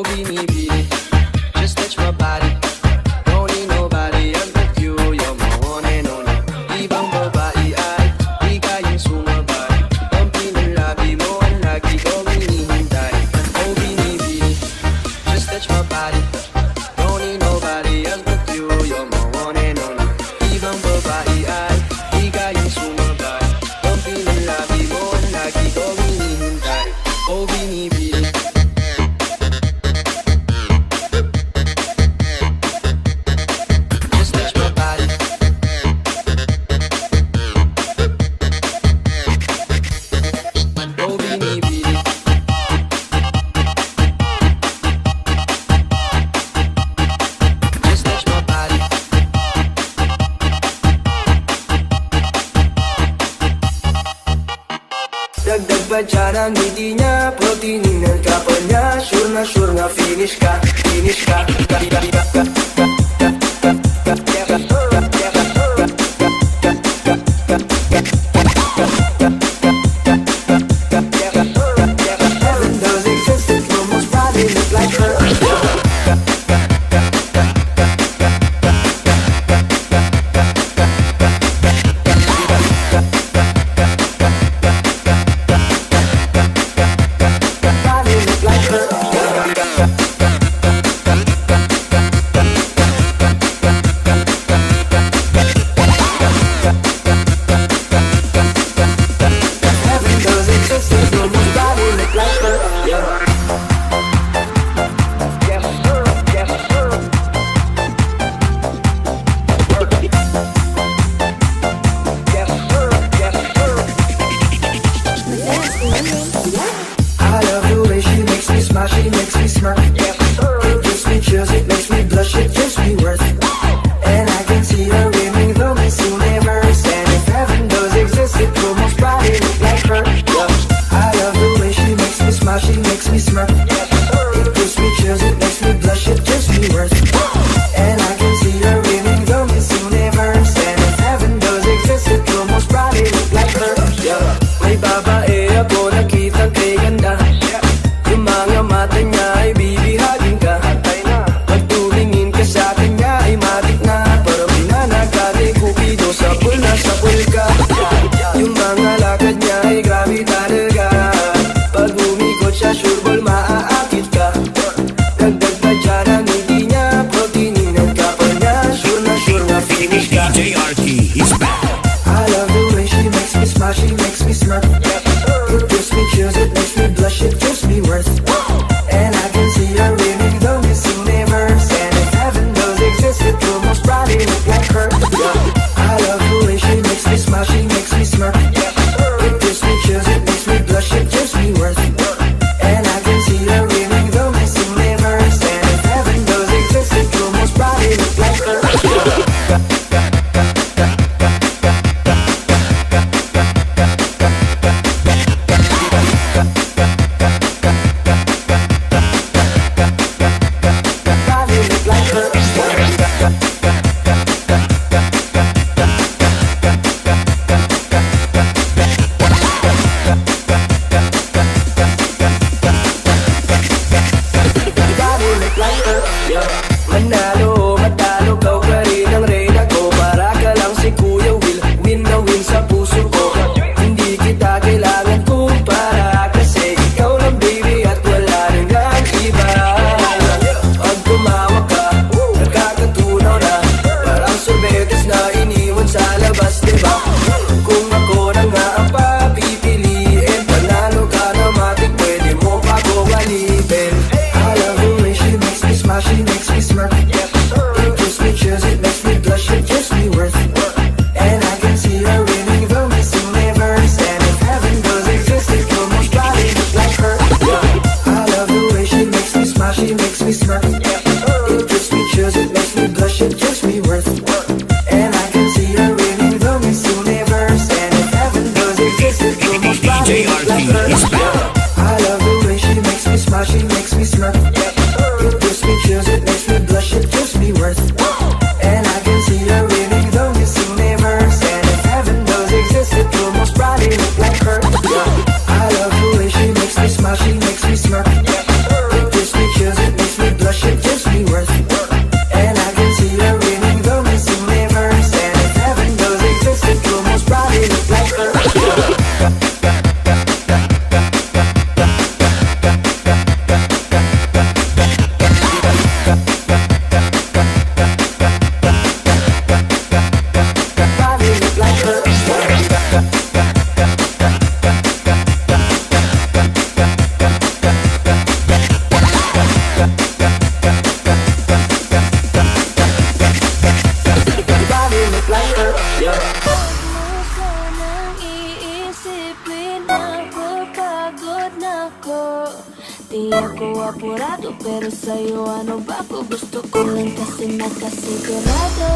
Oh, beanie, just touch my body. Don't need nobody else but you. You're my one and only. Ibang babae ay di kayang sumabay. Ang pinalabi mo ang lagi kong hinihintay. Oh, beanie, just touch my body. Don't need nobody else but you. You're my one and only. Ibang babae ay di kayang sumabay. Ang pinalabi mo ang lagi kong hinihintay. Oh, beanie. Dagdag pa dyan ang ngiti niya, pag tinignan ka pa niya, sure nga finish ka, finish ka. Heaven does exist, it almost probably look like her. She makes me smirk. It gives me chills, it makes me blush, it gives me worth. And I can see her winning the Miss Universe. And if heaven does exist, it will most probably look like her. I love the way she makes me smile, she makes me smirk. It gives me chills, it makes me blush, it gives me worth. And I can see her winning the Miss Universe. And if heaven does exist, it will most probably look like her. May babae ako nakitang kay ganda. Yung mga mata niya ay bibihagin ka. Pag tumingin ka sa kanya ay matik na. Parang pinanaga ni Cupido, sapul na sapul ka. Yung mga lakad niya ay grabe talaga. Pag umikot siya, sure ball maaakit ka. Dagdag pa dyan ang ngiti niya, pag tinignan ka pa niya, sure nga finish ka. DJ RT is back. I love the way she makes me smile, she makes me smirk. It gives me chills, it makes me blush, it gives me worth. And I can see her winning the Miss Universe. And if heaven does exist, it will most probably look like her. I love the way she makes me smile, she makes me smirk. It gives me chills, it makes me blush, it gives me worth. And I can see her winning the Miss Universe. And if heaven does exist, it will most probably look like her. Manalo, matalo, kau ka rin ang reyna ko. Para ka lang si Kuya Will, win na win sa puso ko. Hindi kita kailangan kumpara, kasi ikaw lang baby at wala rin ang iba. Pag tumawag ka, nakakatunaw na. Parang sorbetes na iniwan sa labas, diba? Kung ako na nga ang papipiliin, panalo ka na matik, pwede mo pa kong alipin. I love the way she makes me smile, she makes me smirk. It gives me chills, it makes me blush, it gives me worth. And I can see her winning the Miss Universe. And if heaven does exist, it will most probably look like her. I love the way she makes me smile, she makes me smirk. It gives me chills, it makes me blush, it gives me worth. And I can see her winning the Miss Universe. And if heaven does exist, it will most probably look like her. I love the way she makes me smile, she makes me smirk. It gives me chills, it makes me blush, it gives me worth. And I can see her winning the Miss Universe. And if heaven does exist, it will most probably look like her. I love the way she makes me smile, she makes me smirk. It gives me chills, it sigurado, pero sa'yo ano ba ko gusto ko lang kasi nakasigurado.